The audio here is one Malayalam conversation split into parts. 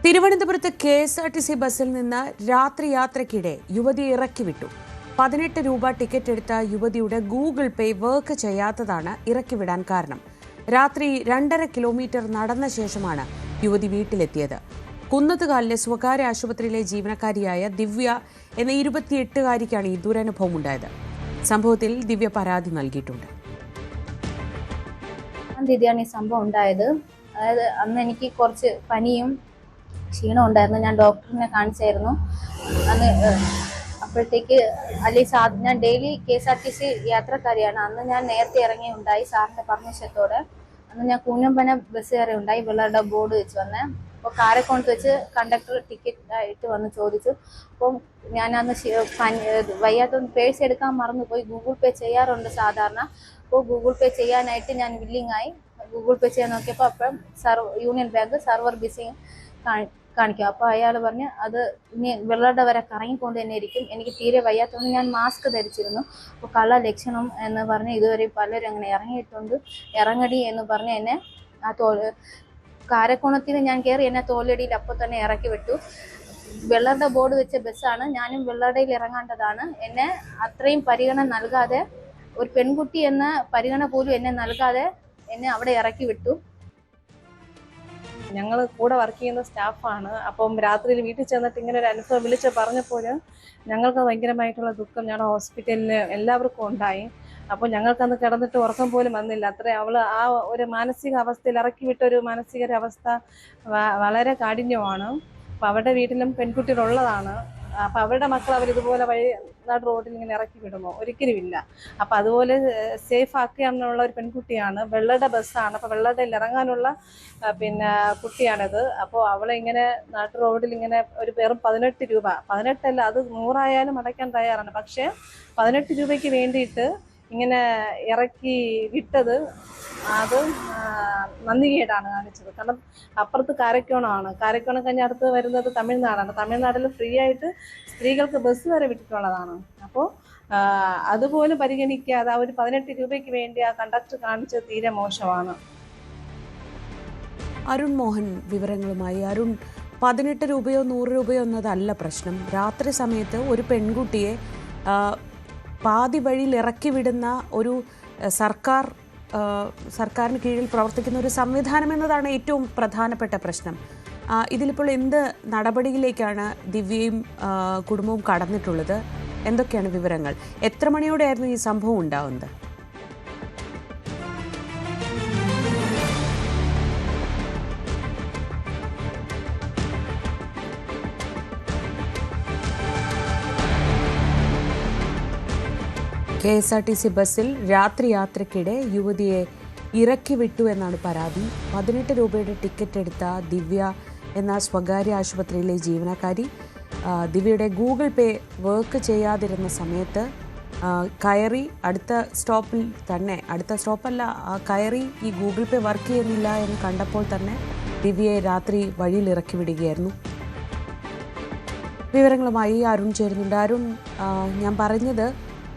തിരുവനന്തപുരത്ത് കെ.എസ്.ആർ.ടി.സി ബസ്സിൽ നിന്ന് രാത്രി യാത്രയ്ക്കിടെ യുവതിയെ ഇറക്കിവിട്ടു. 18 രൂപ ടിക്കറ്റ് എടുത്ത യുവതിയുടെ ഗൂഗിൾ പേ വർക്ക് ചെയ്യാത്തതാണ് ഇറക്കിവിടാൻ കാരണം. രാത്രി 2.5 കിലോമീറ്റർ നടന്ന ശേഷമാണ് യുവതി വീട്ടിലെത്തിയത്. കുന്നത്തുകാലിലെ സ്വകാര്യ ആശുപത്രിയിലെ ജീവനക്കാരിയായ ദിവ്യ എന്ന 28-കാരിക്കാണ് ഈ ദുരനുഭവം ഉണ്ടായത്. സംഭവത്തിൽ ദിവ്യ പരാതി നൽകിയിട്ടുണ്ട്. സംഭവം ഉണ്ടായത് അതായത് അന്ന് എനിക്ക് കുറച്ച് പനിയും ക്ഷീണം ഉണ്ടായിരുന്നു. ഞാൻ ഡോക്ടറിനെ കാണിച്ചായിരുന്നു. അന്ന് അപ്പോഴത്തേക്ക് ഞാൻ ഡെയിലി KSRTC യാത്രക്കാരിയാണ്. അന്ന് ഞാൻ നേരത്തെ ഇറങ്ങിയുണ്ടായി സാറിന്റെ പെർമിഷനത്തോടെ. അന്ന് ഞാൻ കൂനമ്പന ബസ് കയറി ഉണ്ടായി. വെള്ളയുടെ ബോർഡ് വെച്ച് വന്നേ. അപ്പോൾ കാരക്കോണത്ത് വെച്ച് കണ്ടക്ടർ ടിക്കറ്റ് ആയിട്ട് വന്ന് ചോദിച്ചു. അപ്പം ഞാൻ അന്ന് വയ്യാത്തൊന്ന് പേഴ്സ് എടുക്കാൻ മറന്നുപോയി. ഗൂഗിൾ പേ ചെയ്യാറുണ്ട് സാധാരണ. അപ്പോൾ ഗൂഗിൾ പേ ചെയ്യാനായിട്ട് ഞാൻ വില്ലിങ് ആയി. ഗൂഗിൾ പേ ചെയ്യാൻ നോക്കിയപ്പോൾ അപ്പം യൂണിയൻ ബാങ്ക് സർവർ ബിസി കാണിക്കും. അപ്പോൾ അയാൾ പറഞ്ഞ് അത് ഇനി വെള്ളയുടെ വരെ കറങ്ങിക്കൊണ്ട് തന്നെ ഇരിക്കും. എനിക്ക് തീരെ വയ്യാത്തതുകൊണ്ട് ഞാൻ മാസ്ക് ധരിച്ചിരുന്നു. അപ്പോൾ കള്ള ലക്ഷണം എന്ന് പറഞ്ഞ് ഇതുവരെ പലരും അങ്ങനെ ഇറങ്ങിയിട്ടുണ്ട്. ഇറങ്ങടി എന്ന് പറഞ്ഞ് എന്നെ കാരക്കോണത്തിന് ഞാൻ കയറി. എന്നെ തോലടിയിൽ അപ്പോൾ തന്നെ ഇറക്കി വിട്ടു. വെള്ളയുടെ ബോർഡ് വെച്ച ബസ്സാണ്. ഞാനും വെള്ളടയിൽ ഇറങ്ങേണ്ടതാണ്. എന്നെ അത്രയും പരിഗണന നൽകാതെ, ഒരു പെൺകുട്ടി എന്ന പരിഗണന പോലും എന്നെ നൽകാതെ എന്നെ അവിടെ ഇറക്കി വിട്ടു. ഞങ്ങൾ കൂടെ വർക്ക് ചെയ്യുന്ന സ്റ്റാഫാണ്. അപ്പം രാത്രിയിൽ വീട്ടിൽ ചെന്നിട്ട് ഇങ്ങനെ ഒരു അനുഭവം വിളിച്ച് പറഞ്ഞപ്പോൾ ഞങ്ങൾക്ക് ഭയങ്കരമായിട്ടുള്ള ദുഃഖം ഞങ്ങളുടെ ഹോസ്പിറ്റലിൽ എല്ലാവർക്കും ഉണ്ടായി. അപ്പോൾ ഞങ്ങൾക്കന്ന് കിടന്നിട്ട് ഉറക്കം പോലും വന്നില്ല. അത്രയും അവൾ ആ ഒരു മാനസിക അവസ്ഥയിൽ ഇറക്കി വിട്ടൊരു മാനസികാവസ്ഥ വളരെ കാഠിന്യമാണ്. അപ്പം അവരുടെ വീട്ടിലും പെൺകുട്ടികളുള്ളതാണ്. അപ്പം അവരുടെ മക്കൾ അവരിതുപോലെ നാട് റോഡിൽ ഇങ്ങനെ ഇറക്കി വിടുമോ? ഒരിക്കലുമില്ല. അപ്പം അതുപോലെ സേഫ് ആക്കാനുള്ള ഒരു പെൺകുട്ടിയാണ്. വെള്ളയുടെ ബസ്സാണ്. അപ്പോൾ വെള്ളയുടെ ഇറങ്ങാനുള്ള കുട്ടിയാണിത്. അപ്പോൾ അവളെ ഇങ്ങനെ നാട്ടു റോഡിൽ ഇങ്ങനെ ഒരു വെറും 18 രൂപ, 18 അത് 100 അടയ്ക്കാൻ തയ്യാറാണ്. പക്ഷേ 18 രൂപയ്ക്ക് വേണ്ടിയിട്ട് ഇങ്ങനെ ഇറക്കി വിട്ടത് അത് നന്ദികേടാണ് കാണിച്ചത്. കാരണം അപ്പുറത്ത് കാരക്കോണമാണ്. കാരക്കോണം കഴിഞ്ഞ് അടുത്ത് വരുന്നത് തമിഴ്നാടാണ്. തമിഴ്നാട്ടിൽ ഫ്രീ ആയിട്ട് സ്ത്രീകൾക്ക് ബസ് വരെ വിട്ടിട്ടുള്ളതാണ്. അപ്പോൾ അതുപോലും പരിഗണിക്കാതെ ആ ഒരു 18 രൂപയ്ക്ക് വേണ്ടി ആ കണ്ടക്ടർ കാണിച്ചത് തീരെ മോശമാണ്. അരുൺ മോഹൻ വിവരങ്ങളുമായി. അരുൺ, 18 രൂപയോ 100 രൂപയോ എന്നതല്ല പ്രശ്നം. രാത്രി സമയത്ത് ഒരു പെൺകുട്ടിയെ പാതി വഴിയിൽ ഇറക്കി വിടുന്ന ഒരു സർക്കാരിന് കീഴിൽ പ്രവർത്തിക്കുന്ന ഒരു സംവിധാനം എന്നതാണ് ഏറ്റവും പ്രധാനപ്പെട്ട പ്രശ്നം. ഇതിലിപ്പോൾ എന്ത് നടപടിയിലേക്കാണ് ദിവ്യയും കുടുംബവും കടന്നിട്ടുള്ളത്? എന്തൊക്കെയാണ് വിവരങ്ങൾ? എത്ര മണിയോടെയായിരുന്നു ഈ സംഭവം ഉണ്ടാവുന്നത്? KSRTC ബസ്സിൽ രാത്രി യാത്രയ്ക്കിടെ യുവതിയെ ഇറക്കി വിട്ടു എന്നാണ് പരാതി. 18 രൂപയുടെ ടിക്കറ്റ് എടുത്ത ദിവ്യ എന്ന സ്വകാര്യ ആശുപത്രിയിലെ ജീവനക്കാരി ദിവ്യയുടെ ഗൂഗിൾ പേ വർക്ക് ചെയ്യാതിരുന്ന സമയത്ത് കയറി അടുത്ത സ്റ്റോപ്പല്ല കയറി ഈ ഗൂഗിൾ പേ വർക്ക് ചെയ്യുന്നില്ല എന്ന് കണ്ടപ്പോൾ തന്നെ ദിവ്യയെ രാത്രി വഴിയിൽ ഇറക്കി വിടുകയായിരുന്നു. വിവരങ്ങളുമായി അരുൺ ചേരുന്നുണ്ട്. അരുൺ, ഞാൻ പറഞ്ഞത്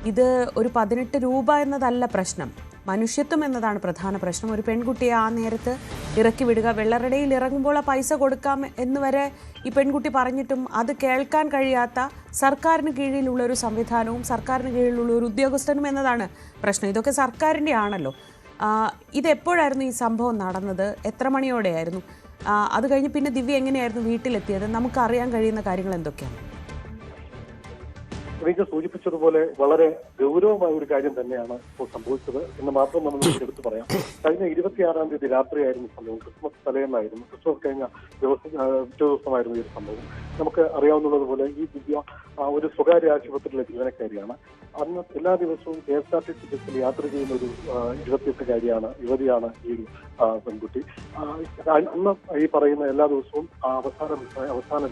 ഇത് ഒരു 18 രൂപ എന്നതല്ല പ്രശ്നം, മനുഷ്യത്വം എന്നതാണ് പ്രധാന പ്രശ്നം. ഒരു പെൺകുട്ടിയെ ആ നേരത്ത് ഇറക്കി വിടുക, വെള്ളറടയിൽ ഇറങ്ങുമ്പോൾ ആ പൈസ കൊടുക്കാം എന്ന് വരെ ഈ പെൺകുട്ടി പറഞ്ഞിട്ടും അത് കേൾക്കാൻ കഴിയാത്ത സർക്കാരിന് കീഴിലുള്ള ഒരു സംവിധാനവും സർക്കാരിന് കീഴിലുള്ള ഒരു ഉദ്യോഗസ്ഥനും എന്നതാണ് പ്രശ്നം. ഇതൊക്കെ സർക്കാരിൻ്റെ ആണല്ലോ. ഇതെപ്പോഴായിരുന്നു ഈ സംഭവം നടന്നത്? എത്ര മണിയോടെയായിരുന്നു? അത് കഴിഞ്ഞ് പിന്നെ ദിവ്യ എങ്ങനെയായിരുന്നു വീട്ടിലെത്തിയത്? നമുക്ക് അറിയാൻ കഴിയുന്ന കാര്യങ്ങൾ എന്തൊക്കെയാണ്? റീജ സൂചിപ്പിച്ചതുപോലെ വളരെ ഗൗരവമായ ഒരു കാര്യം തന്നെയാണ് ഇപ്പോൾ സംഭവിച്ചത് എന്ന് മാത്രം നമ്മൾ എടുത്തു പറയാം. കഴിഞ്ഞ 26-ാം തീയതി രാത്രിയായിരുന്നു സംഭവം. ക്രിസ്മസ് തലേന്നായിരുന്നു. ക്രിസ്മസ് കഴിഞ്ഞ ദിവസമായിരുന്നു ഈ ഒരു സംഭവം. നമുക്ക് അറിയാവുന്നതുപോലെ ഈ ദിവ്യ ഒരു സ്വകാര്യ ആശുപത്രിയിലെ ജീവനക്കാരിയാണ്. അന്ന് എല്ലാ ദിവസവും KSRTC ബസ്സിൽ യാത്ര ചെയ്യുന്ന ഒരു 28-കാരിയാണ്, യുവതിയാണ് ഈ ഒരു പെൺകുട്ടി. അന്ന് ഈ പറയുന്ന എല്ലാ ദിവസവും അവസാന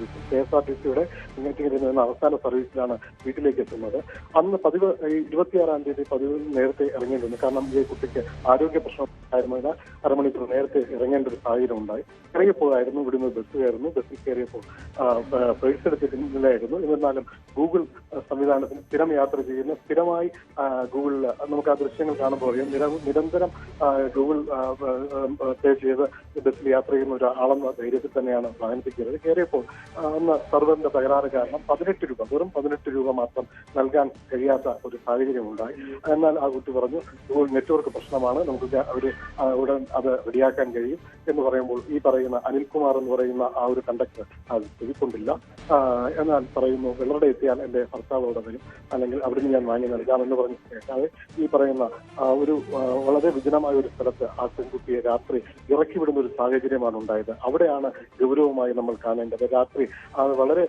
ദിവസം KSRTCയുടെ ഇങ്ങോട്ടേക്ക് അവസാന സർവീസിലാണ് വീട്ടിലേക്ക് എത്തുന്നത്. അന്ന് 26-ാം തീയതി പതിവ് നേരത്തെ ഇറങ്ങേണ്ടിരുന്നു. കാരണം ഈ കുട്ടിക്ക് ആരോഗ്യ പ്രശ്നം ആയിരുന്നതിനാൽ അരമണിക്കൂർ നേരത്തെ ഇറങ്ങേണ്ട ഒരു സാഹചര്യം ഉണ്ടായി. ഇറങ്ങിപ്പോയായിരുന്നു. ഇവിടുന്ന് ബസ് കയറുന്നു. ബസ്സിൽ കയറിയപ്പോൾ പേഴ്സ് എടുത്തിട്ടില്ലായിരുന്നു. എന്നിരുന്നാലും ഗൂഗിൾ സംവിധാനത്തിന് സ്ഥിരം യാത്ര ചെയ്യുന്ന പറയുന്നത് സ്ഥിരമായി ഗൂഗിളിൽ നമുക്ക് ആ ദൃശ്യങ്ങൾ കാണുമ്പോൾ അറിയാം, നിരന്തരം ഗൂഗിൾ പേ ചെയ്ത് ബസ്സിൽ യാത്ര ചെയ്യുന്ന ഒരാളെന്ന ധൈര്യത്തിൽ തന്നെയാണ് വാഹനത്തിൽ കയറിയത്. കയറിയപ്പോൾ അന്ന് സർവറിന്റെ തകരാറ് കാരണം 18 രൂപ, വെറും 18 രൂപ മാത്രം നൽകാൻ കഴിയാത്ത ഒരു സാഹചര്യം ഉണ്ടായി. എന്നാൽ ആ കുട്ടി പറഞ്ഞു ഗൂഗിൾ നെറ്റ്വർക്ക് പ്രശ്നമാണ്, നമുക്ക് ഉടൻ അത് റെഡിയാക്കാൻ കഴിയും എന്ന് പറയുമ്പോൾ ഈ പറയുന്ന അനിൽകുമാർ എന്ന് പറയുന്ന ആ ഒരു കണ്ടക്ടർ അത് ചെവിക്കൊണ്ടില്ല. എന്നാൽ പറയുന്നു വെള്ളറട എത്തിയാൽ എന്റെ ഭർത്താവ് അവിടെ വരും, അല്ലെങ്കിൽ അവിടുന്ന് ഞാൻ വാങ്ങി നൽകാമെന്ന് പറഞ്ഞ് കേൾക്കാതെ ഈ പറയുന്ന ഒരു വളരെ വിജനമായ ഒരു സ്ഥലത്ത് ആ പെൺകുട്ടിയെ രാത്രി ഇറക്കി വിടുന്ന ഒരു സാഹചര്യമാണ് ഉണ്ടായത്. അവിടെയാണ് ഗൗരവമായി നമ്മൾ കാണേണ്ടത്. രാത്രി വളരെ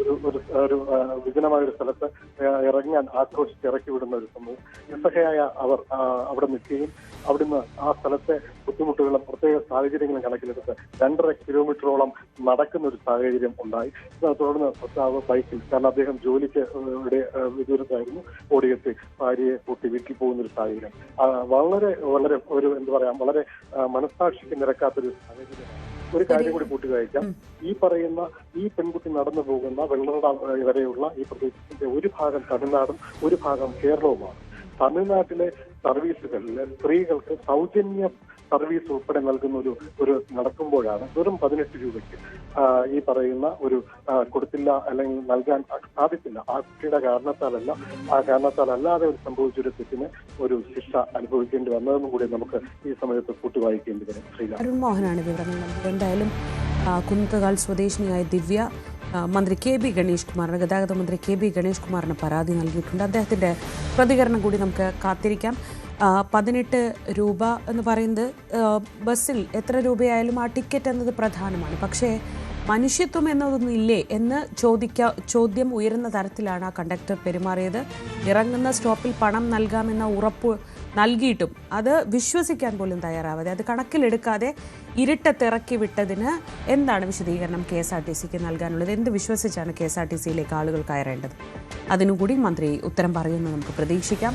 ഒരു വിജനമായ ഒരു സ്ഥലത്ത് ഇറങ്ങാൻ ആക്രോശിച്ച് ഇറക്കി വിടുന്ന ഒരു സംഭവം. നിസ്സഹയായ അവർ അവിടെ നിൽക്കുകയും അവിടുന്ന് ആ സ്ഥലത്തെ ബുദ്ധിമുട്ടുകളും പ്രത്യേക സാഹചര്യങ്ങളും കണക്കിലെടുത്ത് 2.5 കിലോമീറ്ററോളം നടക്കുന്ന ഒരു സാഹചര്യം ഉണ്ടായി. തുടർന്ന് ഭർത്താവ് ബൈക്കിൽ, കാരണം അദ്ദേഹം ജോലിക്ക് വിദൂരത്തായിരുന്നു, ഓടിയെത്തി ഭാര്യയെ കൂട്ടി വീട്ടിൽ പോകുന്ന ഒരു സാഹചര്യം. വളരെ വളരെ ഒരു എന്താ പറയാ, വളരെ മനസ്സാക്ഷിക്ക് നിരക്കാത്തൊരു സാഹചര്യമാണ്. ഒരു കാര്യം കൂടി കൂട്ടുകഴിക്കാം, ഈ പെൺകുട്ടി നടന്നു പോകുന്ന വെള്ളറട വരെയുള്ള ഈ പ്രദേശത്തിന്റെ ഒരു ഭാഗം തമിഴ്നാടും ഒരു ഭാഗം കേരളവുമാണ്. തമിഴ്നാട്ടിലെ സർവീസുകളിൽ സ്ത്രീകൾക്ക് സൗജന്യ സർവീസ് ഉൾപ്പെടെ നൽകുന്ന ഒരു നടക്കുമ്പോഴാണ് വെറും 18 രൂപയ്ക്ക് ഈ പറയുന്ന ഒരു കൊടുത്തില്ല, അല്ലെങ്കിൽ നൽകാൻ സാധിച്ചില്ല. ആ കുട്ടിയുടെ കാരണത്താലല്ലാതെ ഒരു സംഭവിച്ചൊരു തെറ്റിന് ഒരു ശിക്ഷ അനുഭവിക്കേണ്ടി വന്നതെന്നും കൂടി നമുക്ക് ഈ സമയത്ത് കൂട്ടുവായിക്കേണ്ടി വരും. അരുൺ മോഹനാണ് വിവരങ്ങൾ നൽകിയത്. എന്തായാലും കുന്നത്തുകാൽ സ്വദേശിനിയായ ദിവ്യ മന്ത്രി കെ ബി ഗണേഷ് കുമാറിന്, ഗതാഗത മന്ത്രി കെ ബി ഗണേഷ് കുമാറിന് പരാതി നൽകിയിട്ടുണ്ട്. അദ്ദേഹത്തിൻ്റെ പ്രതികരണം കൂടി നമുക്ക് കാത്തിരിക്കാം. 18 രൂപ എന്ന് പറയുന്നത് ബസ്സിൽ എത്ര രൂപയായാലും ആ ടിക്കറ്റ് എന്നത് പ്രധാനമാണ്. പക്ഷേ മനുഷ്യത്വം എന്നതൊന്നും ഇല്ലേ എന്ന് ചോദ്യം ഉയരുന്ന തരത്തിലാണ് ആ കണ്ടക്ടർ പെരുമാറിയത്. ഇറങ്ങുന്ന സ്റ്റോപ്പിൽ പണം നൽകാമെന്ന ഉറപ്പ് നൽകിയിട്ടും അത് വിശ്വസിക്കാൻ പോലും തയ്യാറാവാതെ, അത് കണക്കിലെടുക്കാതെ ഇരുട്ടത്തിറക്കി വിട്ടതിന് എന്താണ് വിശദീകരണം KSRTCക്ക് നൽകാനുള്ളത്? എന്ത് വിശ്വസിച്ചാണ് KSRTCയിലേക്ക് ആളുകൾ കയറേണ്ടത്? അതിനുകൂടി മന്ത്രി ഉത്തരം പറയുമെന്ന് നമുക്ക് പ്രതീക്ഷിക്കാം.